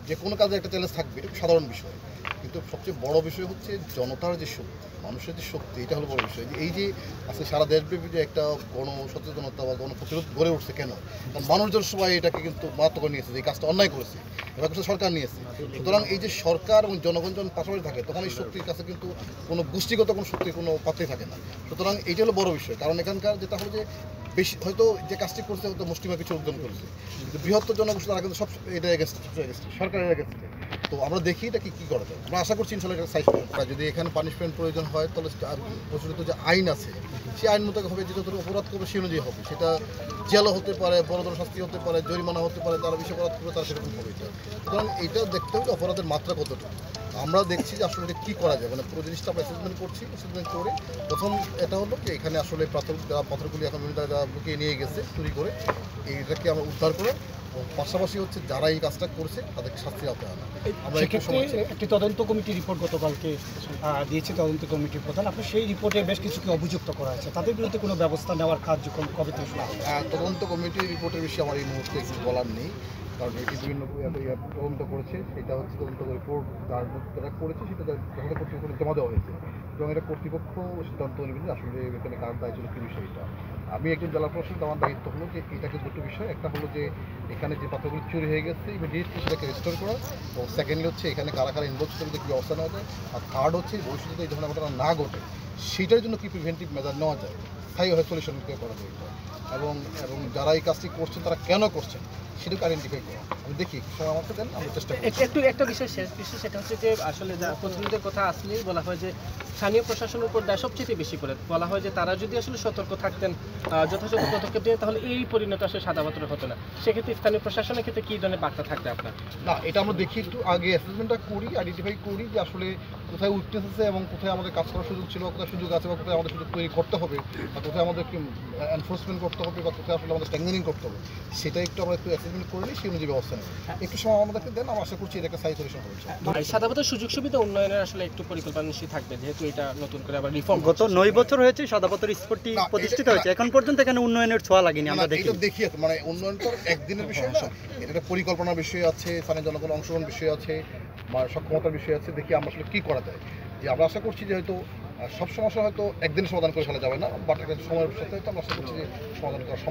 যে কোনো কাজে একটা চ্যালেঞ্জ থাকবে, এটা সাধারণ বিষয়। কিন্তু সবচেয়ে বড় বিষয় হচ্ছে জনতার যে শক্তি, মানুষের যে শক্তি, এটা হলো বড় বিষয়। যে এই যে আজকে সারা দেশব্যাপী যে একটা গণসচেতনতা বা গণপ্রতিরোধ গড়ে উঠছে, কেন? কারণ মানুষজন সবাই এটাকে কিন্তু মারাত্মক করে নিয়েছে যে এই কাজটা অন্যায় করেছে, এবার কিন্তু সরকার নিয়েছে। সুতরাং এই যে সরকার এবং জনগণ যখন পাশাপাশি থাকে, তখন এই শক্তির কাছে কিন্তু কোনো গোষ্ঠীগত কোনো শক্তির কোনো পাত্রই থাকে না। সুতরাং এইটা হলো বড় বিষয়। কারণ এখানকার যেটা হলো যে বেশি হয়তো যে কাজটি করছে হয়তো মুষ্টিমেয় কিছু উদ্যম করেছে, কিন্তু বৃহত্তর জনগোষ্ঠী তারা কিন্তু সব এটা এগেস্ট, সরকারের এগেস্ট। তো আমরা দেখি এটা কি করা যায়। আমরা আশা করছি ইনশাল্লাহ এটা সাইজ করা। যদি এখানে পানিশমেন্ট প্রয়োজন হয়, তাহলে প্রচলিত যে আইন আছে সেই আইন মোতাবেক হবে, যেটা ধরো অপরাধ করবে সেই অনুযায়ী হবে। সেটা জেলও হতে পারে, বড় ধরনের শাস্তি হতে পারে, জরিমানা হতে পারে, তারা বেশি অপরাধ করবে তারা সেরকম হবে। সুতরাং এইটা দেখতে হবে অপরাধের মাত্রা কতটুকু। আমরা দেখছি যে আসলে এটা কী করা যায়, মানে পুরো জিনিসটা আমরা অ্যাসেসমেন্ট করছি। অ্যাসেসমেন্ট করে প্রথম এটা হলো যে এখানে আসলে যারা পাথরগুলি এখন বিভিন্ন জায়গায় লুকিয়ে নিয়ে গেছে চুরি করে, এইটাকে আমরা উদ্ধার করে, পাশাপাশি হচ্ছে যারা এই কাজটা করছে তাদেরকে শাস্তি আওতায় আনা। আমরা একটি তদন্ত কমিটির রিপোর্ট গতকালকে দিয়েছে তদন্ত কমিটির প্রধান। আপনার সেই রিপোর্টে বেশ কিছুকে অভিযুক্ত করা হয়েছে, তাদের বিরুদ্ধে কোনো ব্যবস্থা নেওয়ার কার্যক্রম কবে থেকে শুরু হবে? তদন্ত কমিটির রিপোর্টের বিষয়ে আমার এই মুহূর্তে কিছু বলার নেই, কারণ এটি বিভিন্ন তদন্ত করেছে। সেটা হচ্ছে তদন্ত রিপোর্ট যারা করেছে সেটা যথাযথ কর্তৃপক্ষ জমা দেওয়া হয়েছে, এবং এটা কর্তৃপক্ষ সিদ্ধান্ত নেবে যে আসলে এখানে কার দায়িত্ব কী বিষয়টা। আমি একজন জেলা প্রশাসক, আমার দায়িত্ব হলো যে এটাকে দুটো বিষয়, একটা হলো যে এখানে যে পাত্রগুলি চুরি হয়ে গেছে ইমিডিয়েটলি সেটাকে রেস্টোর করা, এবং সেকেন্ডলি হচ্ছে এখানে কারা কারা ইনভলভ করতে কী অবস্থা নেওয়া যায়, আর থার্ড হচ্ছে ভবিষ্যতে এই ধরনের ঘটনা না ঘটে সেটার জন্য কী প্রিভেন্টিভ মেজার নেওয়া যায়, স্থায়ী সলিউশন করা যায় এটা, এবং যারা এই কাজটি করছেন তারা কেন করছেন সেটাকে আইডেন্টিফাই করা। আমি দেখি সময় আমাকে দেন, আমরা চেষ্টা করি। একটা বিষয় শেষ বিষয়, সেটা হচ্ছে যে আসলে প্রতিনিধিদের কথা আসলেই বলা হয় যে স্থানীয় প্রশাসনের উপর দায় সবচেয়ে বেশি করে বলা হয় যে তারা যদি আসলে সতর্ক থাকতেন, যথাযথ পদক্ষেপ নেন, তাহলে এই পরিণতি আসলে সাদা পাথরে হতো না। সেক্ষেত্রে স্থানীয় প্রশাসনের ক্ষেত্রে কী ধরনের বার্তা থাকবে আপনার? না, এটা আমরা দেখি একটু আগে অ্যাসেসমেন্টটা করি, আইডেন্টিফাই করি যে আসলে কোথায় উইকনেস আছে এবং কোথায় আমাদের কাজ করার সুযোগ ছিল, কোথায় সুযোগ আছে, বা কোথায় আমাদের সুযোগ তৈরি করতে হবে, বা কোথায় আমাদের এনফোর্সমেন্ট করতে হবে, বা কোথায় আসলে আমাদের স্ট্রেংথেনিং করতে হবে, সেটা আমরা একটু অ্যাসেসমেন্ট করে নিই, সেই অনুযায়ী ব্যবস্থা নেই। একটু সময় আমাদেরকে দেন, আমরা আশা করছি এটা একটা স্থায়ী সলিউশন হবে। সাদা পাথর সুযোগ সুবিধা উন্নয়নের আসলে একটু পরিকল্পনা নিশ্চয়ই থাকবে, যেহেতু এটা নতুন করে আবার রিফর্ম। গত 9 বছর হয়েছে সাদা পাথর স্পটটি প্রতিষ্ঠিত হয়েছে, এখন পর্যন্ত এখানে উন্নয়নের ছোঁয়া লাগেনি। আমরা দেখি মানে উন্নয়ন তো একদিনের বিষয় না, এটা একটা পরিকল্পনার বিষয় আছে, স্থানীয় জনগণের অংশগ্রহণ বিষয় আছে, বা সক্ষমতার বিষয় আছে। দেখি আমরা আসলে কী করা যায়। যে আমরা আশা করছি যে হয়তো সব সমস্যা হয়তো একদিন সমাধান করে ফেলা যাবে না, বাট একটা সময়ের সাথে হয়তো আমরা আশা করছি যে সমাধান করা সম্ভব।